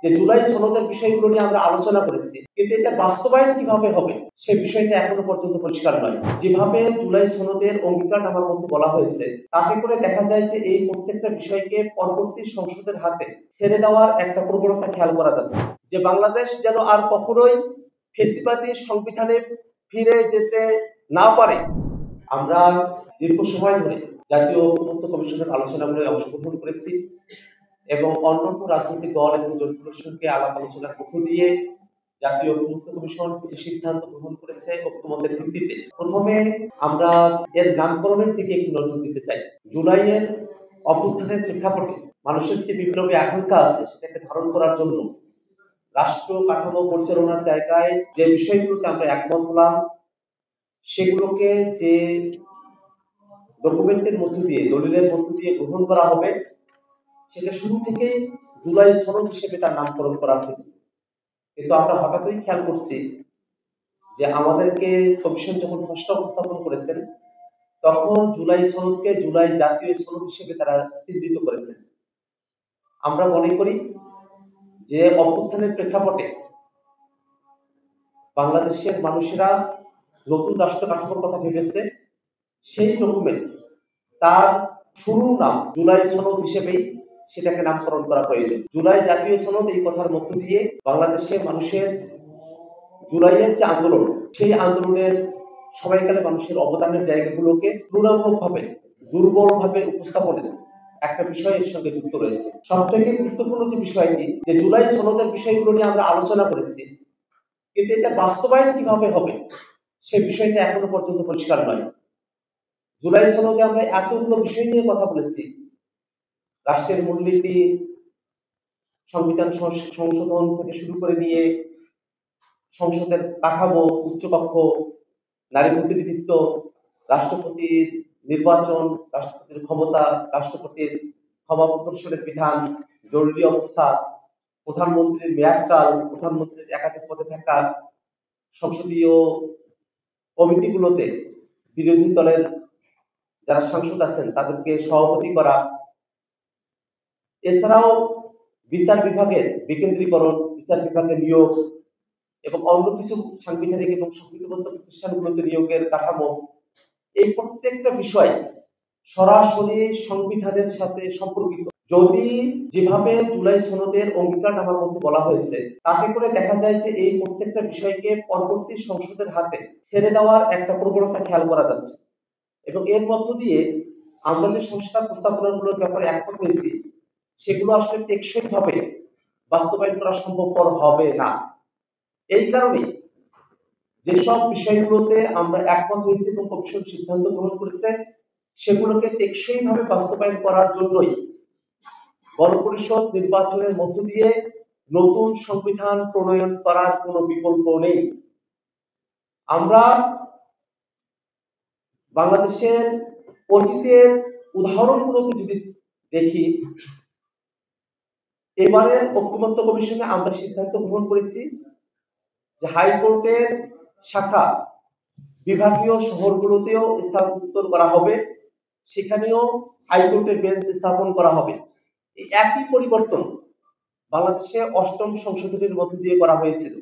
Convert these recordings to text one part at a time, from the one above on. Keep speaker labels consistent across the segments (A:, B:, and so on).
A: যে জুলাই সনদের বিষয়গুলো নিয়ে আমরা আলোচনা করেছি, কিন্তু এটা বাস্তবায়ন কিভাবে হবে সে বিষয়টা এখনো পর্যন্ত পরিষ্কার নয়। যেভাবে জুলাই সনদের অঙ্গীকারনামার মধ্যে বলা হয়েছে, তাতে করে দেখা যায় যে এই প্রত্যেকটা বিষয়কে পরবর্তী সংসদের হাতে ছেড়ে দেওয়ার একটা প্রবণতা খেয়াল করা যাচ্ছে, যে বাংলাদেশ যেন আর কখনোই ফেসিবাদী সংবিধানে ফিরে যেতে না পারে। আমরা দীর্ঘ সময় ধরে জাতীয় ঐক্যমত্য কমিশনের আলোচনাগুলোয় অংশগ্রহণ করেছি এবং অন্যান্য রাজনৈতিক দল এবং জোটগুলোর সঙ্গে আলাপ আলোচনার মধ্য দিয়ে জাতীয় ঐক্যমত্য কমিশন কিছু সিদ্ধান্ত গ্রহণ করেছে ঐক্যমতের ভিত্তিতে। প্রথমে আমরা এর নামকরণের দিকে একটু নজর দিতে চাই। জুলাইয়ের অভ্যুত্থানের প্রেক্ষাপটে মানুষের যে বিপ্লবী আকাঙ্ক্ষা আছে সেটাকে ধারণ করার জন্য রাষ্ট্র কাঠামো পরিচালনার জায়গায় যে বিষয়গুলোতে আমরা একমত হলাম, সেগুলোকে যে ডকুমেন্টের মধ্য দিয়ে, দলিলের মধ্য দিয়ে গ্রহণ করা হবে, সেটা শুরু থেকে জুলাই সনদ হিসেবে তার নামকরণ করা ছিল। কিন্তু আমরা হঠাৎই খেয়াল করছি যে আমাদেরকে কমিশন যখন খসড়া উপস্থাপন করেছেন, তখন জুলাই সনদকে জুলাই জাতীয় সনদ হিসেবে তারা চিহ্নিত করেছেন। আমরা মনে করি যে অভ্যুত্থানের প্রেক্ষাপটে বাংলাদেশের মানুষেরা নতুন রাষ্ট্র কাঠামোর কথা ভেবেছে, সেই ডকুমেন্ট তার শুরু নাম জুলাই সনদ হিসেবেই সেটাকে নামকরণ করা প্রয়োজন। জুলাই জাতীয় সনদ এই কথার মধ্য দিয়ে বাংলাদেশের মানুষের জুলাইয়ের যে আন্দোলন, সেই আন্দোলনের সময়কালে মানুষের অবদানের জায়গাগুলোকে তুলনামূলকভাবে দুর্বলভাবে উপস্থাপনের একটা বিষয়ের সঙ্গে যুক্ত রয়েছে। সবথেকে গুরুত্বপূর্ণ যে বিষয়টি, যে জুলাই সনদের বিষয়গুলো নিয়ে আমরা আলোচনা করেছি, কিন্তু এটা বাস্তবায়ন কিভাবে হবে সে বিষয়টা এখনো পর্যন্ত পরিষ্কার নয়। জুলাই সনদে আমরা এতগুলো বিষয় নিয়ে কথা বলেছি, রাষ্ট্রের মূলনীতি, সংবিধান সংশোধন থেকে শুরু করে নিয়ে সংসদের কাঠামো, উচ্চকক্ষ, নারী প্রতিনিধিত্ব, রাষ্ট্রপতির নির্বাচন, রাষ্ট্রপতির ক্ষমতা, রাষ্ট্রপতির ক্ষমা প্রদর্শনের বিধান, জরুরি অবস্থা, প্রধানমন্ত্রীর মেয়াদকাল, প্রধানমন্ত্রীর একাধিক পদে থাকা, সংসদীয় কমিটিগুলোতে বিরোধী দলের যারা সাংসদ আছেন তাদেরকে সভাপতি করা, এছাড়াও বিচার বিভাগের বিকেন্দ্রীকরণ, বিচার বিভাগের নিয়োগ এবং অন্য কিছু সাংবিধানিক এবং সংবিধিবদ্ধ প্রতিষ্ঠানগুলোতে নিয়োগের কাঠামো, এই প্রত্যেকটা বিষয় সরাসরি সংবিধানের সাথে সম্পর্কিত। যদি যেভাবে জুলাই সনদের অঙ্গীকারনামার মধ্যে বলা হয়েছে, তাতে করে দেখা যায় যে এই প্রত্যেকটা বিষয়কে পরবর্তী সংসদের হাতে ছেড়ে দেওয়ার একটা প্রবণতা খেয়াল করা যাচ্ছে এবং এর মধ্য দিয়ে আমরা যে সংস্কার প্রস্তাবনাগুলোর ব্যাপারে একমত হয়েছি, সেগুলো আসলে টেকসই ভাবে বাস্তবায়ন করা সম্ভবপর হবে না। এই কারণে যেসব বিষয়গুলোতে আমরা একমত হয়েছি এবং কমিশন সিদ্ধান্ত গ্রহণ করেছে, সেগুলোকে টেকসই ভাবে বাস্তবায়ন করার জন্যই গণপরিষদ নির্বাচনের মধ্য দিয়ে নতুন সংবিধান প্রণয়ন করার কোনো বিকল্প নেই। আমরা বাংলাদেশের অতীতের উদাহরণগুলোকে যদি দেখি, এবারের ঐক্যমত্য কমিশনে আমরা সিদ্ধান্ত গ্রহণ করেছি যে হাইকোর্টের শাখা বিভাগীয় শহরগুলোতেও স্থানান্তর করা হবে, সেখানেও হাইকোর্টের বেঞ্চ স্থাপন করা হবে। এই একই পরিবর্তন বাংলাদেশে অষ্টম সংশোধনীর মধ্য দিয়ে করা হয়েছিল,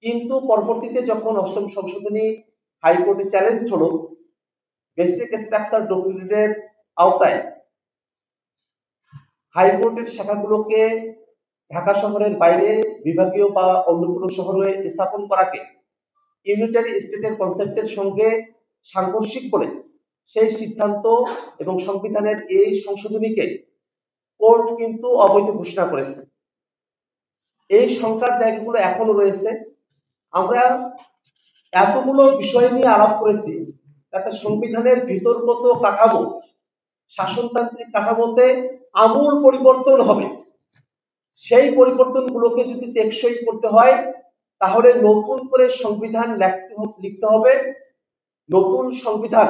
A: কিন্তু পরবর্তীতে যখন অষ্টম সংশোধনী হাইকোর্টে চ্যালেঞ্জ হলো, বেসিক স্ট্রাকচার ডকুমেন্টের আওতায় হাইকোর্টের শাখাগুলোকে ঢাকা শহরের বাইরে বিভাগীয় বা অন্য কোনো শহরে স্থাপন করাকে ইউনিটারি স্টেটের কনসেপ্টের সঙ্গে সাংঘর্ষিক করে সেই সিদ্ধান্ত এবং সংবিধানের এই সংশোধনীকে কোর্ট কিন্তু অবৈধ ঘোষণা করেছে। এই শঙ্কার জায়গাগুলো এখনো রয়েছে। আমরা এতগুলো বিষয় নিয়ে আলাপ করেছি, তাতে সংবিধানের ভিতরগত কাঠামো, শাসনতান্ত্রিক কাঠামোতে আমূল পরিবর্তন হবে। সেই পরিবর্তনগুলোকে যদি টেকসই করতে হয়, তাহলে নতুন করে সংবিধান লিখতে হবে। নতুন সংবিধান,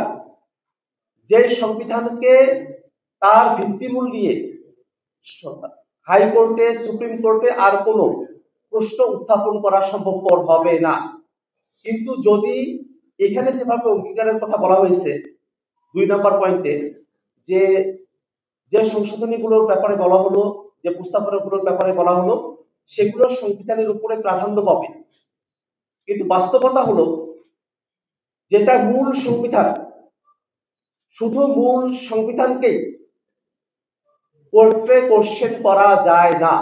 A: যে সংবিধানকে তার ভিত্তিমূল নিয়ে হাইকোর্টে, সুপ্রিম কোর্টে আর কোনো প্রশ্ন উত্থাপন করা সম্ভবপর হবে না। কিন্তু যদি এখানে যেভাবে অঙ্গীকারের কথা বলা হয়েছে 2 নম্বর পয়েন্টে, যে সংশোধনীগুলোর ব্যাপারে বলা হলো, যে প্রস্তাবনাগুলোর ব্যাপারে বলা হলো, সেগুলো সংবিধানের উপরে প্রাধান্য পাবে। কিন্তু বাস্তবতা হলো যেটা মূল সংবিধান, শুধু মূল সংবিধানকেই কোর্টে কোশ্চেন করা যায় না।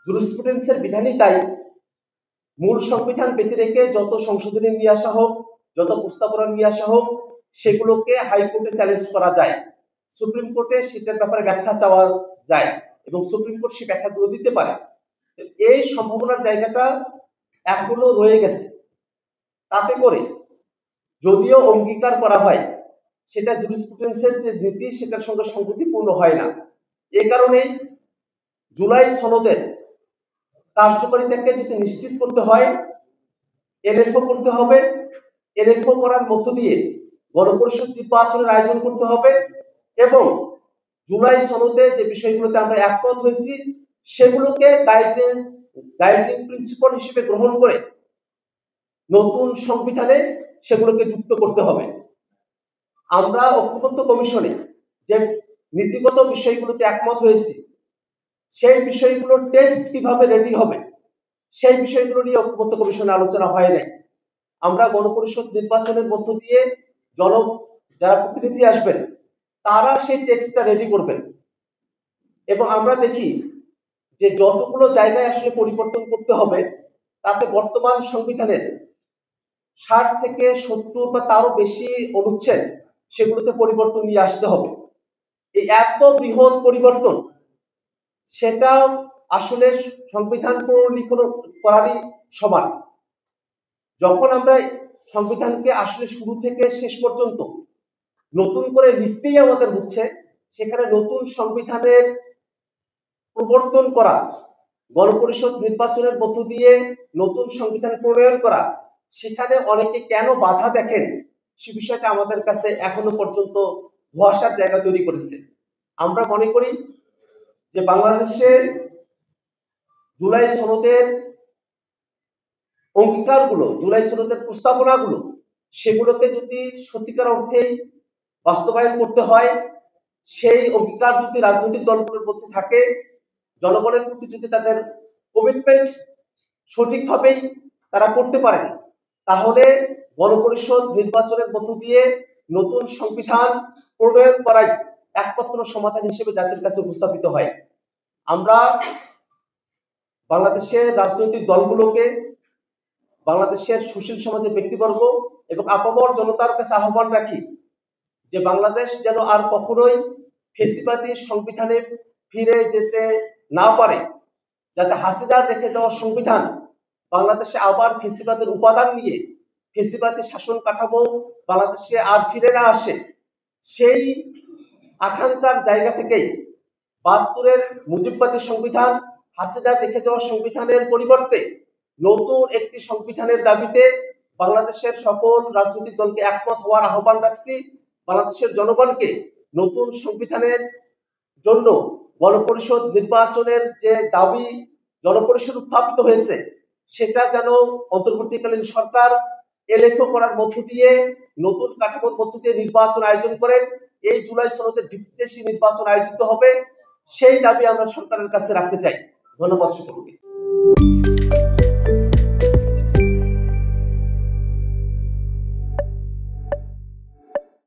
A: জুরিসপ্রুডেন্সের বিধানই তাই, মূল সংবিধান ব্যতি রেখে যত সংশোধনী নিয়ে আসা হোক, যত প্রস্তাবনা নিয়ে আসা হোক, সেগুলোকে হাইকোর্টে চ্যালেঞ্জ করা যায়, সুপ্রিম কোর্টে সেটার ব্যাপারে ব্যাখ্যা চাওয়া যায় এবং সুপ্রিম কোর্ট সেই ব্যাখ্যাগুলো দিতে পারে। এই সম্ভাবনার জায়গাটা এখনো রয়ে গেছে। তাতে করে যদিও অঙ্গীকার করা হয়, সেটা জুরিসপ্রুডেন্সের যে নীতি সেটার সঙ্গে সংগতিপূর্ণ হয় না। এ কারণে জুলাই সনদের কার্যকারিতাকে যদি নিশ্চিত করতে হয়, এলএফও করতে হবে। এলএফও করার মধ্য দিয়ে গণপরিষদ নির্বাচনের আয়োজন করতে হবে এবং জুলাই সনদে যে বিষয়গুলোতে আমরা একমত হয়েছি সেগুলোকে গাইডিং প্রিন্সিপাল হিসেবে গ্রহণ করে নতুন সংবিধানে সেগুলোকে যুক্ত করতে হবে। আমরা ঐক্যমত্য কমিশনে যে নীতিগত বিষয়গুলোতে একমত হয়েছি, সেই বিষয়গুলোর টেক্সট কিভাবে রেডি হবে সেই বিষয়গুলো নিয়ে ঐক্যমত্য কমিশনে আলোচনা হয় নাই। আমরা গণপরিষদ নির্বাচনের মধ্য দিয়ে যারা প্রতিনিধি আসবেন তারা সেই টেক্সটটা রেডি করবেন এবং আমরা দেখি যে যতগুলো জায়গায় আসলে পরিবর্তন করতে হবে তাতে বর্তমান সংবিধানের 60 থেকে 70 বা তারও বেশি অনুচ্ছেদ সেগুলোতে পরিবর্তন নিয়ে আসতে হবে। এই এত বৃহৎ পরিবর্তন সেটা আসলে সংবিধান পুনর্লিখন করারই সমান। যখন আমরা সংবিধানকে আসলে শুরু থেকে শেষ পর্যন্ত নতুন করে লিখতেই আমাদের হচ্ছে, সেখানে নতুন সংবিধানের প্রবর্তন করা, গণপরিষদ নির্বাচনের মধ্য দিয়ে নতুন সংবিধান প্রণয়ন করা, সেখানে অনেকে কেন বাধা দেখেন সে বিষয়টা আমাদের কাছে এখনো পর্যন্ত ধোঁয়াশার জায়গা তৈরি করেছে। আমরা মনে করি যে বাংলাদেশের জুলাই সনদের অঙ্গীকারগুলো, জুলাই সনদের প্রস্তাবনাগুলো, সেগুলোকে যদি সত্যিকার অর্থেই বাস্তবায়ন করতে হয়, সেই অঙ্গীকার যদি রাজনৈতিক দলগুলোর মধ্যে থাকে, জনগণের প্রতি যদি তাদের কমিটমেন্ট সঠিকভাবেই তারা করতে পারেন, তাহলে গণপরিষদ নির্বাচনের মধ্য দিয়ে নতুন সংবিধান প্রণয়ন করাই একমাত্র সমাধান হিসেবে জাতির কাছে উপস্থাপিত হয়। আমরা বাংলাদেশের রাজনৈতিক দলগুলোকে, বাংলাদেশের সুশীল সমাজের ব্যক্তিবর্গ এবং আপামর জনতার কাছে আহ্বান রাখি যে বাংলাদেশ যেন আর কখনোই ফেসিবাদী সংবিধানে ফিরে যেতে না পারে, যাতে হাসিনার রেখে যাওয়া সংবিধান বাংলাদেশে আবার ফেসিবাদের উপাদান নিয়ে ফেসিবাদী শাসন কাঠামো বাংলাদেশে আর ফিরে না আসে, সেই আকাঙ্ক্ষার জায়গা থেকেই ৭২-এর মুজিববাদী সংবিধান, হাসিনার রেখে যাওয়া সংবিধানের পরিবর্তে নতুন একটি সংবিধানের দাবিতে বাংলাদেশের সকল রাজনৈতিক দলকে একমত হওয়ার আহ্বান রাখছি। বাংলাদেশের জনগণকে নতুন সংবিধানের জন্য গণপরিষদ নির্বাচনের যে দাবি জনপরিষদ উত্থাপিত হয়েছে, সেটা যেন অন্তর্বর্তীকালীন সরকার এলএফও করার মধ্য দিয়ে নতুন কাঠামোর মধ্য দিয়ে নির্বাচন আয়োজন করেন। এই জুলাই সনদের ভিত্তিতে সেই নির্বাচন আয়োজিত হবে, সেই দাবি আমরা সরকারের কাছে রাখতে চাই। ধন্যবাদ সকলকে।